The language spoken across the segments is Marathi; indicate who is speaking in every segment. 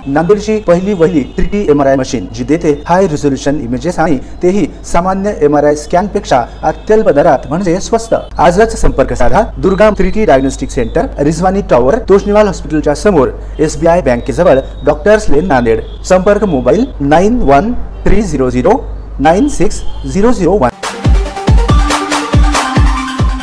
Speaker 1: नांदेडची पहिली वहिली 3D MRI मशीन जी देते हाय रिझोल्यूशन इमेजेस आणि तेही सामान्य MRI स्कॅन पेक्षा अत्यल्प दरात म्हणजे स्वस्त। आजच संपर्क साधा Durga 3D diagnostic centre, Rizwani tower, Toshniwal हॉस्पिटलच्या समोर, SBI बँकेजवळ, डॉक्टर्स लेन, नांदेड। संपर्क मोबाईल 9130096001।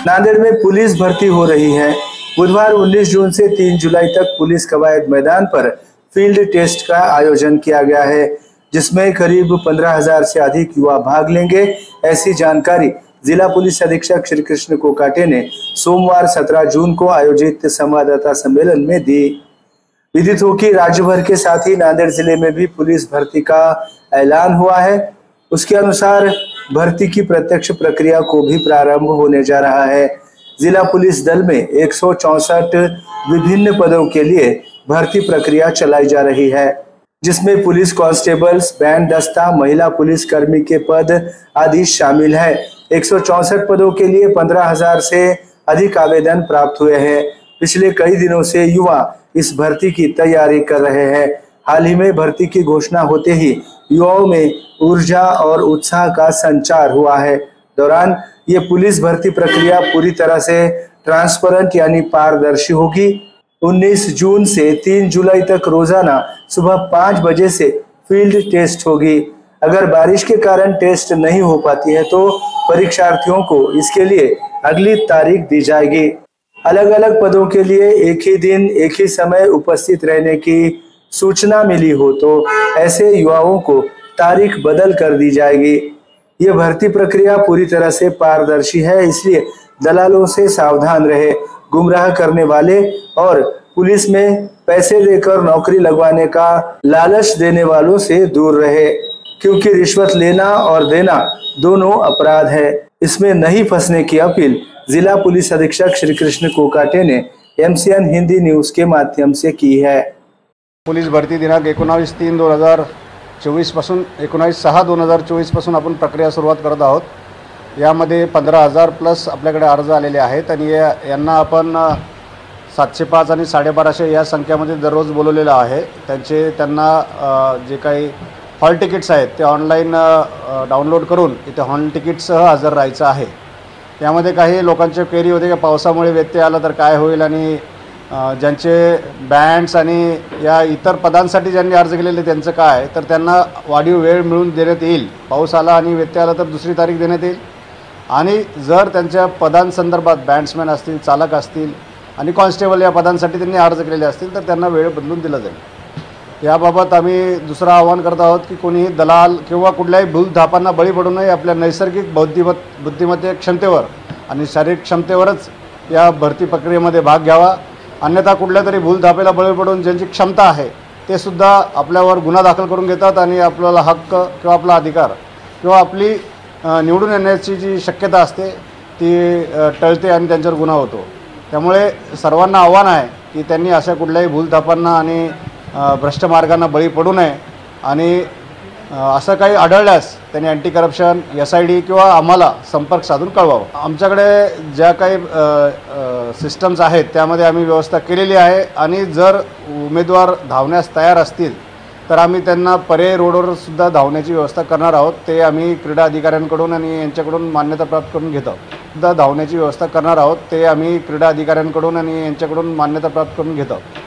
Speaker 1: नांदेड़ में पुलिस भर्ती हो रही है। बुधवार 19 जून से 3 जुलाई तक पुलिस कवायद मैदान पर फील्ड टेस्ट का आयोजन किया गया है, जिसमें करीब 15,000 से अधिक युवा भाग लेंगे। ऐसी जानकारी जिला पुलिस अधीक्षक श्री कृष्ण कोकाटे ने सोमवार 17 जून को आयोजित संवाददाता सम्मेलन में दी। विदित हो कि राज्य भर के साथ ही नांदेड़ जिले में भी पुलिस भर्ती का ऐलान हुआ है। उसके अनुसार भर्ती की प्रत्यक्ष प्रक्रिया को भी प्रारंभ होने जा रहा है। जिला पुलिस दल में 164 विभिन्न पदों के लिए भर्ती प्रक्रिया चलाई जा रही है, जिसमें पुलिस कांस्टेबल्स, बैंड दस्ता, महिला पुलिस कर्मी के पद आदि शामिल है। 164 पदों के लिए 15,000 से अधिक आवेदन प्राप्त हुए हैं। पिछले कई दिनों से युवा इस भर्ती की तैयारी कर रहे हैं। हाल ही में भर्ती की घोषणा होते ही युवाओं में ऊर्जा और उत्साह का संचार हुआ है। दौरान ये पुलिस भर्ती प्रक्रिया पूरी तरह से ट्रांसपेरेंट यानी पारदर्शी होगी। 19 जून से 3 जुलाई तक रोजाना सुबह 5 बजे से फील्ड टेस्ट होगी। अगर बारिश के कारण टेस्ट नहीं हो पाती है तो परीक्षार्थियों को इसके लिए अगली तारीख दी जाएगी। अलग अलग पदों के लिए एक ही दिन एक ही समय उपस्थित रहने की सूचना मिली हो तो ऐसे युवाओं को तारीख बदल कर दी जाएगी। ये भर्ती प्रक्रिया पूरी तरह से पारदर्शी है, इसलिए दलालों से सावधान रहे। गुमराह करने वाले और पुलिस में पैसे देकर नौकरी लगवाने का लालच देने वालों से दूर रहे, क्योंकि रिश्वत लेना और देना दोनों अपराध है। इसमें नहीं फंसने की अपील जिला पुलिस अधीक्षक श्री कृष्ण कोकाटे ने MCN हिंदी न्यूज के माध्यम से की है।
Speaker 2: पोलीस भरती दिनांक 19/3/2024 पासून 19/6/2024 पासून आपण प्रक्रिया सुरुवात करत आहोत। यामध्ये 15,000 प्लस आपल्याकडे अर्ज आलेले आहेत आणि यांना आपण 705 आणि 1250 या संख्यामध्ये दररोज बोलवलेलं आहे। त्यांना जे काही हॉल तिकीट्स आहेत ते ऑनलाईन डाउनलोड करून इथे हॉल तिकीटसह हजर राहायचं आहे। यामध्ये काही लोकांचे क्वेरी होते की पावसामुळे व्यत्यय आला तर काय होईल आणि ज्यांचे बँड्स आणि या इतर पदांसाठी ज्यांनी अर्ज केलेले त्यांचं काय, तर त्यांना वाढीव वेळ मिळून देण्यात येईल। पाऊस आला आणि व्यत्यय आला तर दुसरी तारीख देण्यात येईल आणि जर त्यांच्या पदांसंदर्भात बँड्समॅन असतील, चालक असतील आणि कॉन्स्टेबल या पदांसाठी त्यांनी अर्ज केलेले असतील तर त्यांना वेळ बदलून दिला जाईल। याबाबत आम्ही दुसरं आवाहन करत आहोत की कोणीही दलाल किंवा कुठल्याही भूलथापांना बळी पडू नये। आपल्या नैसर्गिक बुद्धिमत्ते क्षमतेवर आणि शारीरिक क्षमतेवरच या भरती प्रक्रियेमध्ये भाग घ्यावा। अन्यथा कुठल्या तरी भूलथापेला बळी पडून ज्यांची क्षमता आहे ते सुद्धा आपल्यावर गुन्हा दाखल करून घेतात आणि आपल्याला हक्क किंवा आपला अधिकार किंवा आपली निवडून येण्याची जी शक्यता असते ती टळते आणि त्यांच्यावर गुन्हा होतो। त्यामुळे सर्वांना आव्हान आहे की त्यांनी अशा कुठल्याही भूलथापांना आणि भ्रष्ट मार्गांना बळी पडू नये आणि असं काही आढळल्यास त्यांनी अँटी करप्शन SID किंवा आम्हाला संपर्क साधून कळवावं। आमच्याकडे ज्या काही सिस्टम्स आहेत त्यामध्ये आम्ही व्यवस्था केलेली आहे आणि जर उमेदवार धावण्यास तयार असतील तर आम्ही त्यांना पर्यायी रोडवर सुद्धा धावण्याची व्यवस्था करणार आहोत। ते आम्ही क्रीडा अधिकाऱ्यांकडून आणि यांच्याकडून मान्यता प्राप्त करून घेत आहोत। सुद्धा धावण्याची व्यवस्था करणार आहोत। ते आम्ही क्रीडा अधिकाऱ्यांकडून आणि यांच्याकडून मान्यता प्राप्त करून घेत आहोत।